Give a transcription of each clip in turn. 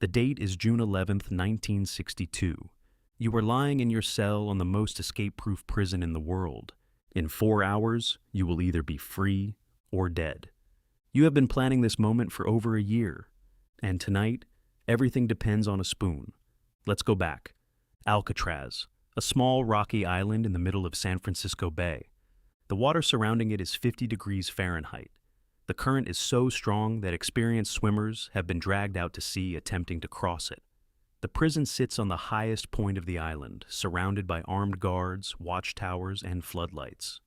The date is June 11th, 1962. You are lying in your cell on the most escape-proof prison in the world. In 4 hours, you will either be free or dead. You have been planning this moment for over a year. And tonight, everything depends on a spoon. Let's go back. Alcatraz, a small rocky island in the middle of San Francisco Bay. The water surrounding it is 50 degrees Fahrenheit. The current is so strong that experienced swimmers have been dragged out to sea attempting to cross it. The prison sits on the highest point of the island, surrounded by armed guards, watchtowers, and floodlights.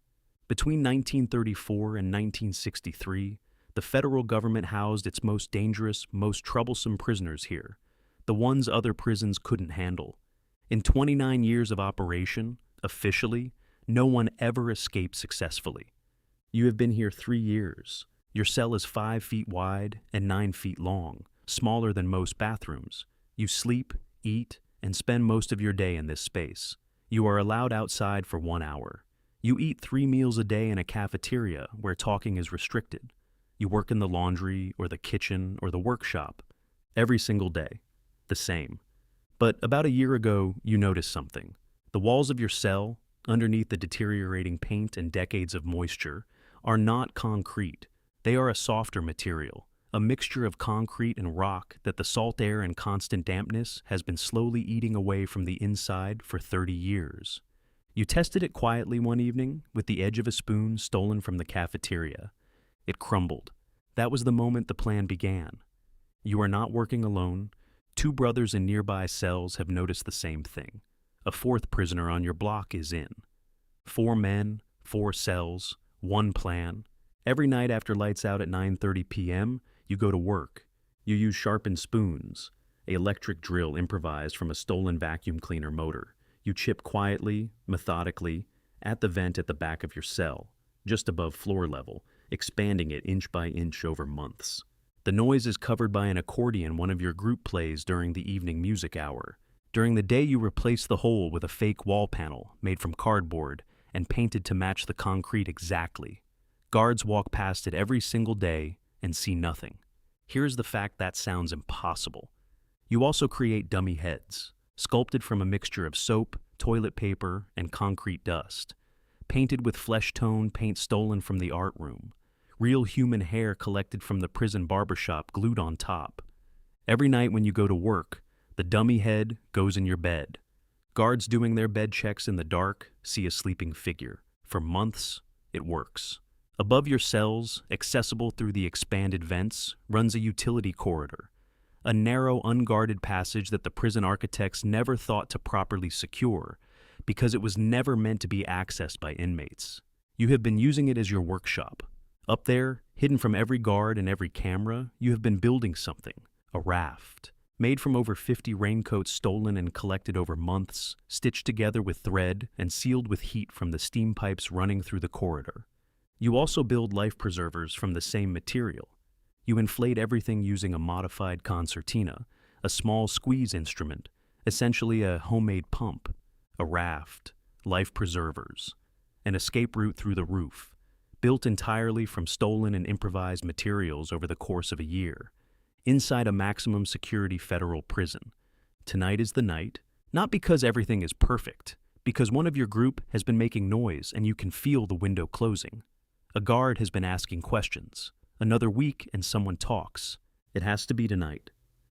Between 1934 and 1963, the federal government housed its most dangerous, most troublesome prisoners here, the ones other prisons couldn't handle. In 29 years of operation, officially, no one ever escaped successfully. You have been here 3 years. Your cell is 5 feet wide and 9 feet long, smaller than most bathrooms. You sleep, eat, and spend most of your day in this space. You are allowed outside for 1 hour. You eat 3 meals a day in a cafeteria where talking is restricted. You work in the laundry or the kitchen or the workshop. Every single day. The same. But about a year ago, you noticed something. The walls of your cell, underneath the deteriorating paint and decades of moisture, are not concrete. They are a softer material, a mixture of concrete and rock that the salt air and constant dampness has been slowly eating away from the inside for 30 years. You tested it quietly one evening with the edge of a spoon stolen from the cafeteria. It crumbled. That was the moment the plan began. You are not working alone. 2 brothers in nearby cells have noticed the same thing. A 4th prisoner on your block is in. 4 men, 4 cells, 1 plan. Every night after lights out at 9:30 p.m., you go to work. You use sharpened spoons, an electric drill improvised from a stolen vacuum cleaner motor. You chip quietly, methodically, at the vent at the back of your cell, just above floor level, expanding it inch by inch over months. The noise is covered by an accordion one of your group plays during the evening music hour. During the day, you replace the hole with a fake wall panel made from cardboard and painted to match the concrete exactly. Guards walk past it every single day and see nothing. Here's the fact that sounds impossible. You also create dummy heads, sculpted from a mixture of soap, toilet paper, and concrete dust, painted with flesh tone paint stolen from the art room. Real human hair collected from the prison barbershop glued on top. Every night when you go to work, the dummy head goes in your bed. Guards doing their bed checks in the dark see a sleeping figure. For months, it works. Above your cells, accessible through the expanded vents, runs a utility corridor, a narrow, unguarded passage that the prison architects never thought to properly secure because it was never meant to be accessed by inmates. You have been using it as your workshop. Up there, hidden from every guard and every camera, you have been building something, a raft, made from over 50 raincoats stolen and collected over months, stitched together with thread and sealed with heat from the steam pipes running through the corridor. You also build life preservers from the same material. You inflate everything using a modified concertina, a small squeeze instrument, essentially a homemade pump, a raft, life preservers, an escape route through the roof, built entirely from stolen and improvised materials over the course of a year, inside a maximum security federal prison. Tonight is the night, not because everything is perfect, because one of your group has been making noise and you can feel the window closing. A guard has been asking questions. Another week and someone talks. It has to be tonight.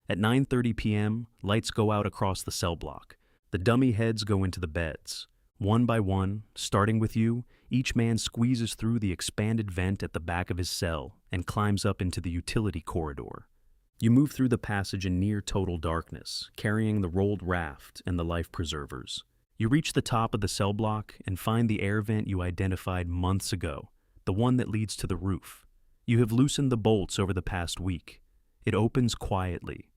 At 9:30 p.m., lights go out across the cell block. The dummy heads go into the beds. One by one, starting with you, each man squeezes through the expanded vent at the back of his cell and climbs up into the utility corridor. You move through the passage in near total darkness, carrying the rolled raft and the life preservers. You reach the top of the cell block and find the air vent you identified months ago, the one that leads to the roof. You have loosened the bolts over the past week. It opens quietly.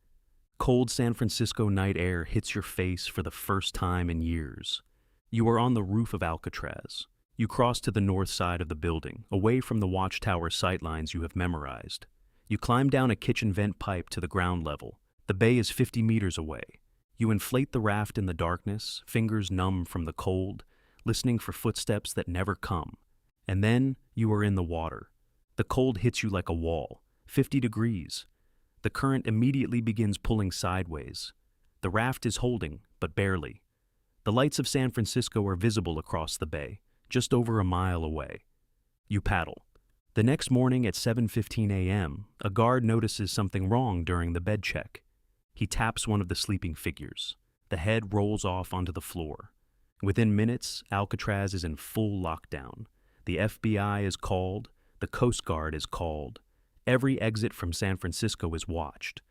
Cold San Francisco night air hits your face for the first time in years. You are on the roof of Alcatraz. You cross to the north side of the building, away from the watchtower sightlines you have memorized. You climb down a kitchen vent pipe to the ground level. The bay is 50 meters away. You inflate the raft in the darkness, fingers numb from the cold, listening for footsteps that never come. And then you are in the water. The cold hits you like a wall, 50 degrees. The current immediately begins pulling sideways. The raft is holding, but barely. The lights of San Francisco are visible across the bay, just over a mile away. You paddle. The next morning at 7:15 a.m., a guard notices something wrong during the bed check. He taps one of the sleeping figures. The head rolls off onto the floor. Within minutes, Alcatraz is in full lockdown. The FBI is called. The Coast Guard is called. Every exit from San Francisco is watched.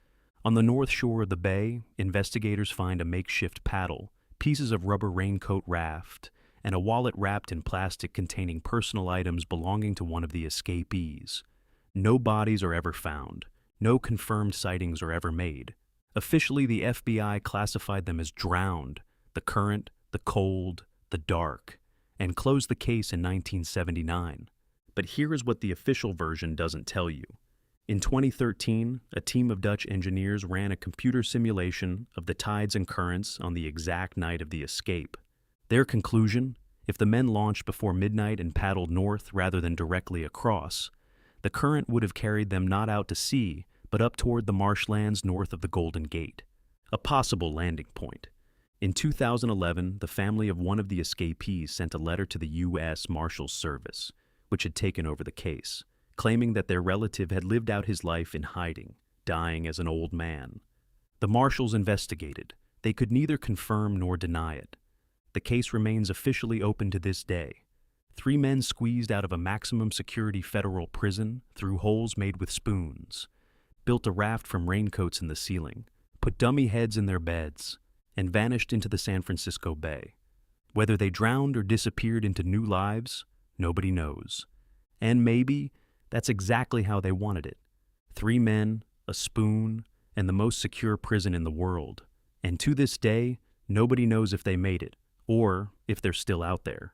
On the north shore of the bay, investigators find a makeshift paddle, pieces of rubber raincoat raft, and a wallet wrapped in plastic containing personal items belonging to one of the escapees. No bodies are ever found. No confirmed sightings are ever made. Officially, the FBI classified them as drowned, the current, the cold, the dark, and closed the case in 1979. But here is what the official version doesn't tell you. In 2013, a team of Dutch engineers ran a computer simulation of the tides and currents on the exact night of the escape. Their conclusion: if the men launched before midnight and paddled north rather than directly across, the current would have carried them not out to sea, but up toward the marshlands north of the Golden Gate, a possible landing point. In 2011, the family of one of the escapees sent a letter to the U.S. Marshals Service, which had taken over the case, claiming that their relative had lived out his life in hiding, dying as an old man. The marshals investigated. They could neither confirm nor deny it. The case remains officially open to this day. 3 men squeezed out of a maximum security federal prison through holes made with spoons, built a raft from raincoats in the ceiling, put dummy heads in their beds, and vanished into the San Francisco Bay. Whether they drowned or disappeared into new lives, nobody knows. And maybe that's exactly how they wanted it. 3 men, a spoon, and the most secure prison in the world. And to this day, nobody knows if they made it, or if they're still out there.